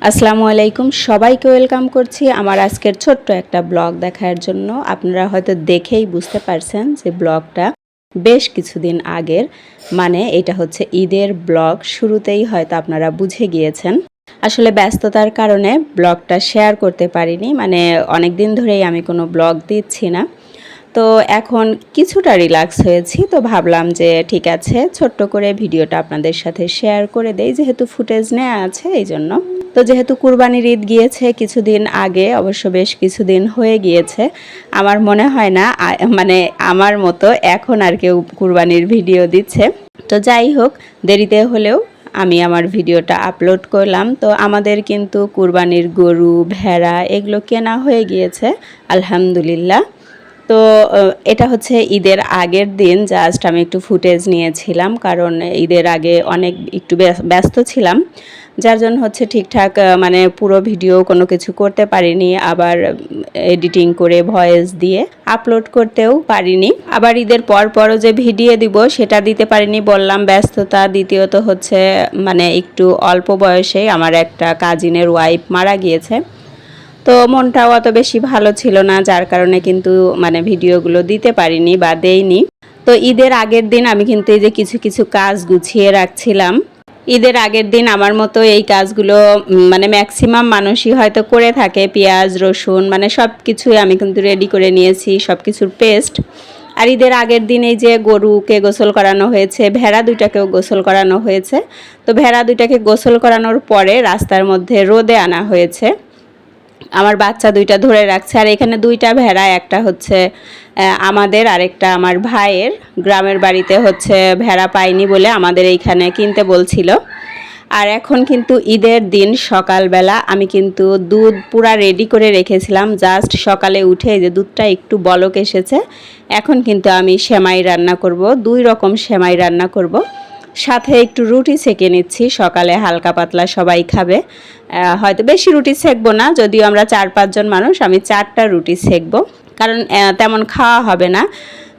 আসসালামু আলাইকুম, সবাইকে ওয়েলকাম করছি আমার আজকের ছোট্ট একটা ব্লগ দেখার জন্য। আপনারা হয়তো দেখেই বুঝতে পারছেন যে ব্লগটা বেশ কিছুদিন আগের, মানে এটা হচ্ছে ঈদের ব্লগ। শুরুতেই হয়তো আপনারা বুঝে গিয়েছেন। আসলে ব্যস্ততার কারণে ব্লগটা শেয়ার করতে পারিনি, মানে অনেক দিন ধরেই আমি কোনো ব্লগ দিচ্ছি না। তো এখন কিছুটা রিল্যাক্স হয়েছি, তো ভাবলাম যে ঠিক আছে ছোট্ট করে ভিডিওটা আপনাদের সাথে শেয়ার করে দেই, যেহেতু ফুটেজ নেওয়া আছে এই জন্য। তো যেহেতু কুরবানির ঈদ গিয়েছে কিছুদিন আগে, অবশ্য বেশ কিছুদিন হয়ে গিয়েছে, আমার মনে হয় না মানে আমার মতো এখন আর কেউ কুরবানির ভিডিও দিচ্ছে। তো যাই হোক, দেরিতে হলেও আমি আমার ভিডিওটা আপলোড করলাম। তো আমাদের কিন্তু কুরবানির গরু, ভেড়া এগুলো কেনা হয়ে গিয়েছে আলহামদুলিল্লাহ। তো এটা হচ্ছে ঈদের আগের দিন, জাস্ট আমি একটু ফুটেজ নিয়েছিলাম, কারণ ঈদের আগে অনেক একটু ব্যস্ত ছিলাম, যার জন্য হচ্ছে ঠিকঠাক মানে পুরো ভিডিও কোনো কিছু করতে পারিনি। আবার এডিটিং করে ভয়েস দিয়ে আপলোড করতেও পারিনি। আবার ঈদের পরও যে ভিডিও দিব সেটা দিতে পারিনি, বললাম ব্যস্ততা। দ্বিতীয়ত হচ্ছে মানে একটু অল্প বয়সে আমার একটা কাজিনের ওয়াইফ মারা গিয়েছে, তো মনটাও অত বেশি ভালো ছিল না, যার কারণে কিন্তু মানে ভিডিওগুলো দিতে পারিনি বা দেইনি। তো ঈদের আগের দিন আমি কিন্তু এই যে কিছু কিছু কাজ গুছিয়ে রাখছিলাম। ঈদের আগের দিন আমার মতো এই কাজগুলো মানে ম্যাক্সিমাম মানুষই হয়তো করে থাকে। পেঁয়াজ রসুন মানে সব কিছুই আমি কিন্তু রেডি করে নিয়েছি, সব কিছুর পেস্ট। আর ঈদের আগের দিন এই যে গরুকে গোসল করানো হয়েছে, ভেড়া দুইটাকেও গোসল করানো হয়েছে। তো ভেড়া দুইটাকে গোসল করানোর পরে রাস্তার মধ্যে রোদে আনা হয়েছে। আমার বাচ্চা দুইটা ধরে রাখছে। আর এখানে দুইটা ভেড়া, একটা হচ্ছে আমাদের, আরেকটা আমার ভাইয়ের। গ্রামের বাড়িতে হচ্ছে ভেড়া পাইনি বলে আমাদের এইখানে কিনতে বলছিল। আর এখন কিন্তু ঈদের দিন সকালবেলা আমি কিন্তু দুধ পুরা রেডি করে রেখেছিলাম, জাস্ট সকালে উঠে যে দুধটা একটু বলক এসেছে। এখন কিন্তু আমি সেমাই রান্না করব, 2 রকম সেমাই রান্না করব। সাথে একটু রুটি সেঁকে নিচ্ছি, সকালে হালকা পাতলা সবাই খাবে। হয়তো বেশি রুটি সেঁকবো না, যদিও আমরা 4-5 জন মানুষ, আমি 4টা রুটি সেঁকবো, কারণ তেমন খাওয়া হবে না।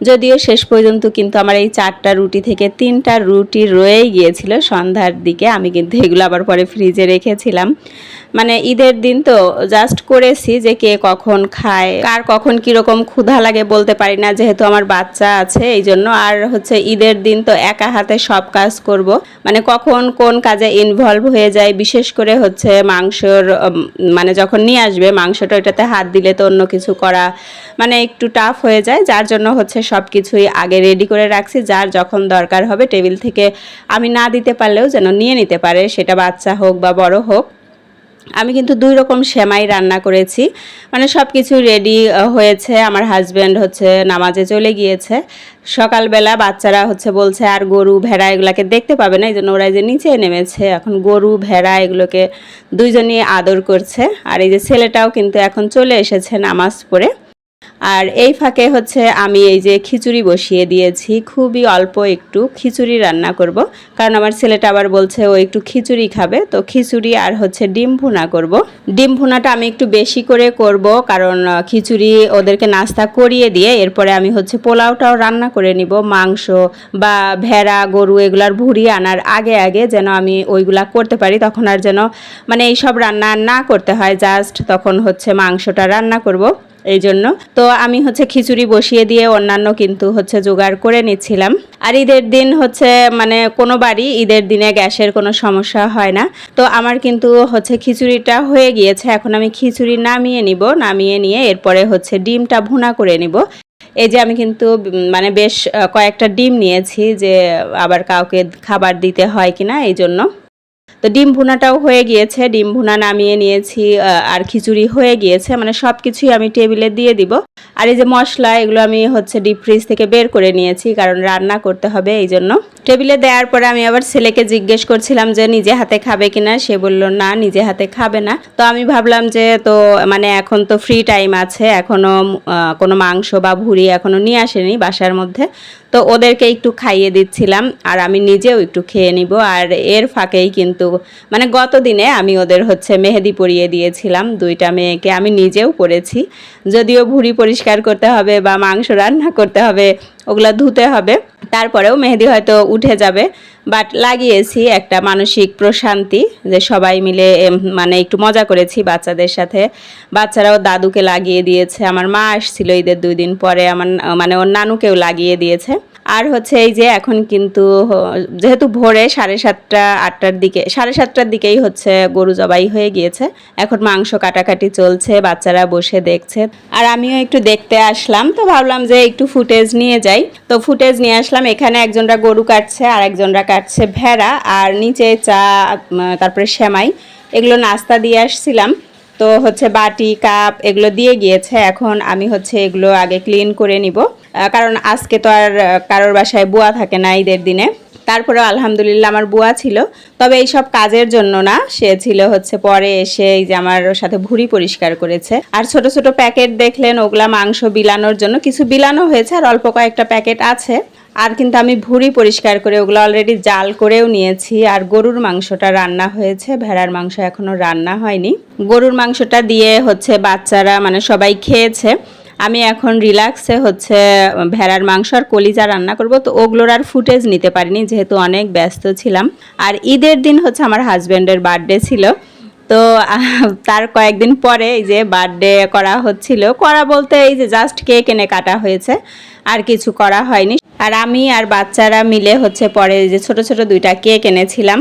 যদিও শেষ পর্যন্ত কিন্তু আমার এই 4টা রুটি থেকে 3টা রুটি রয়েই গিয়েছিল সন্ধ্যার দিকে। আমি কিন্তু এগুলো আবার পরে ফ্রিজে রেখেছিলাম। মানে ঈদের দিন তো জাস্ট করেছি, যে কে কখন খায়, কার কখন কীরকম ক্ষুধা লাগে বলতে পারি না, যেহেতু আমার বাচ্চা আছে এই জন্য। আর হচ্ছে ঈদের দিন তো একা হাতে সব কাজ করব, মানে কখন কোন কাজে ইনভলভ হয়ে যায়। বিশেষ করে হচ্ছে মাংসর মানে যখন নিয়ে আসবে মাংসটা, ওইটাতে হাত দিলে তো অন্য কিছু করা মানে একটু টাফ হয়ে যায়, যার জন্য হচ্ছে সব কিছুই আগে রেডি করে রাখছি। যার যখন দরকার হবে টেবিল থেকে আমি না দিতে পারলেও যেন নিয়ে নিতে পারে, সেটা বাচ্চা হোক বা বড় হোক। আমি কিন্তু 2 রকম সেমাই রান্না করেছি, মানে সব কিছু রেডি হয়েছে। আমার হাজব্যান্ড হচ্ছে নামাজে চলে গিয়েছে। সকালবেলা বাচ্চারা হচ্ছে বলছে আর গরু ভেড়া এগুলোকে দেখতে পাবে না, এই জন্য ওরা যে নিচে নেমেছে, এখন গরু ভেড়া এগুলোকে দুইজনই আদর করছে। আর এই যে ছেলেটাও কিন্তু এখন চলে এসেছে নামাজ পড়ে। আর এই ফাঁকে হচ্ছে আমি এই যে খিচুড়ি বসিয়ে দিয়েছি, খুবই অল্প একটু খিচুড়ি রান্না করব, কারণ আমার ছেলেটা আবার বলছে ও একটু খিচুড়ি খাবে। তো খিচুড়ি আর হচ্ছে ডিম ভুনা করব। ডিম ভুনাটা আমি একটু বেশি করে করব, কারণ খিচুড়ি ওদেরকে নাস্তা করিয়ে দিয়ে এরপরে আমি হচ্ছে পোলাওটাও রান্না করে নিব। মাংস বা ভেড়া গরু এগুলার ভুড়ি আনার আগে আগে যেন আমি ওইগুলা করতে পারি, তখন আর যেন মানে এইসব রান্না না করতে হয়, জাস্ট তখন হচ্ছে মাংসটা রান্না করব এই জন্য। তো আমি হচ্ছে খিচুড়ি বসিয়ে দিয়ে অন্যান্য কিন্তু হচ্ছে জোগাড় করে নিচ্ছিলাম। আর ঈদের দিন হচ্ছে মানে কোনো বাড়ি ঈদের দিনে গ্যাসের কোনো সমস্যা হয় না। তো আমার কিন্তু হচ্ছে খিচুড়িটা হয়ে গিয়েছে, এখন আমি খিচুড়ি নামিয়ে নিব। নামিয়ে নিয়ে এরপরে হচ্ছে ডিমটা ভুনা করে নিব। এই যে আমি কিন্তু মানে বেশ কয়েকটা ডিম নিয়েছি, যে আবার কাউকে খাবার দিতে হয় কিনা এই জন্য। তো ডিম ভুনাটাও হয়ে গিয়েছে, ডিম ভুনা নামিয়ে নিয়েছি। আর খিচুড়ি হয়ে গিয়েছে, মানে সব কিছুই আমি টেবিলে দিয়ে দিব। আর এই যে মশলা এগুলো আমি হচ্ছে ডিপ ফ্রিজ থেকে বের করে নিয়েছি, কারণ রান্না করতে হবে এই জন্য। টেবিলে দেওয়ার পরে আমি আবার ছেলেকে জিজ্ঞেস করছিলাম যে নিজে হাতে খাবে কিনা, সে বলল না নিজে হাতে খাবে না। তো আমি ভাবলাম যে তো মানে এখন তো ফ্রি টাইম আছে, এখনও কোনো মাংস বা ভুড়ি এখনও নিয়ে আসেনি বাসার মধ্যে, তো ওদেরকে একটু খাইয়ে দিচ্ছিলাম আর আমি নিজেও একটু খেয়ে নিব। আর এর ফাঁকেই কিন্তু কিন্তু মানে গত দিনে আমি ওদের হচ্ছে মেহেদি পরিয়ে দিয়েছিলাম, 2টা মেয়েকে। আমি নিজেও পরেছি, যদিও ভুঁড়ি পরিষ্কার করতে হবে বা মাংস রান্না করতে হবে, ওগুলা ধুতে হবে, তারপরেও মেহেদি হয়তো উঠে যাবে। বাট লাগিয়েছি একটা মানসিক প্রশান্তি, যে সবাই মিলে মানে একটু মজা করেছি বাচ্চাদের সাথে। বাচ্চারাও দাদুকে লাগিয়ে দিয়েছে, আমার মা আসছিল ঈদের 2 দিন পরে, আমার মানে ওর নানুকেও লাগিয়ে দিয়েছে। আর হচ্ছে এই যে এখন কিন্তু যেহেতু ভোরে 7:30 8টার দিকে, 7:30টার দিকেই হচ্ছে গরু জবাই হয়ে গিয়েছে। এখন মাংস কাটাকাটি চলছে, বাচ্চারা বসে দেখছে, আর আমিও একটু দেখতে আসলাম। তো ভাবলাম যে একটু ফুটেজ নিয়ে যাই, তো ফুটেজ নিয়ে আসলাম। এখানে একজনরা গরু কাটছে আর একজনরা কাটছে ভেড়া, আর নিচে চা তারপরে সেমাই এগুলো নাস্তা দিয়ে আসছিলাম। তো হচ্ছে বাটি কাপ এগুলো দিয়ে গিয়েছে, এখন আমি হচ্ছে এগুলো আগে ক্লিন করে নিব, কারণ আজকে তো আর কারোর বাসায় বুয়া থাকে না ঈদের দিনে। তারপরেও আলহামদুলিল্লাহ আমার বুয়া ছিল, তবে এই সব কাজের জন্য না, সে ছিল হচ্ছে পরে এসে এই যে আমার সাথে ভুঁড়ি পরিষ্কার করেছে। আর ছোট ছোট প্যাকেট দেখলেন, ওগুলা মাংস বিলানোর জন্য, কিছু বিলানো হয়েছে আর অল্প কয়েকটা প্যাকেট আছে। আর কিন্তু আমি ভুঁড়ি পরিষ্কার করে ওগুলো অলরেডি জাল করেও নিয়েছি। আর গরুর মাংসটা রান্না হয়েছে, ভেড়ার মাংস এখনো রান্না হয়নি। গরুর মাংসটা দিয়ে হচ্ছে বাচ্চারা মানে সবাই খেয়েছে। আমি এখন রিল্যাক্সে হচ্ছে ভেড়ার মাংস আর কলিজা রান্না করব। তো ওগুলোর আর ফুটেজ নিতে পারিনি, যেহেতু অনেক ব্যস্ত ছিলাম। আর ঈদের দিন হচ্ছে আমার হাজব্যান্ডের বার্থডে ছিল, তো তার কয়েকদিন পরে এই যে বার্থডে করা হচ্ছিল, করা বলতে এই যে জাস্ট কেক এনে কাটা হয়েছে, আর কিছু করা হয়নি। আর আমি আর বাচ্চারা মিলে হচ্ছে পরে যে ছোট ছোট 2টা কেক এনেছিলাম,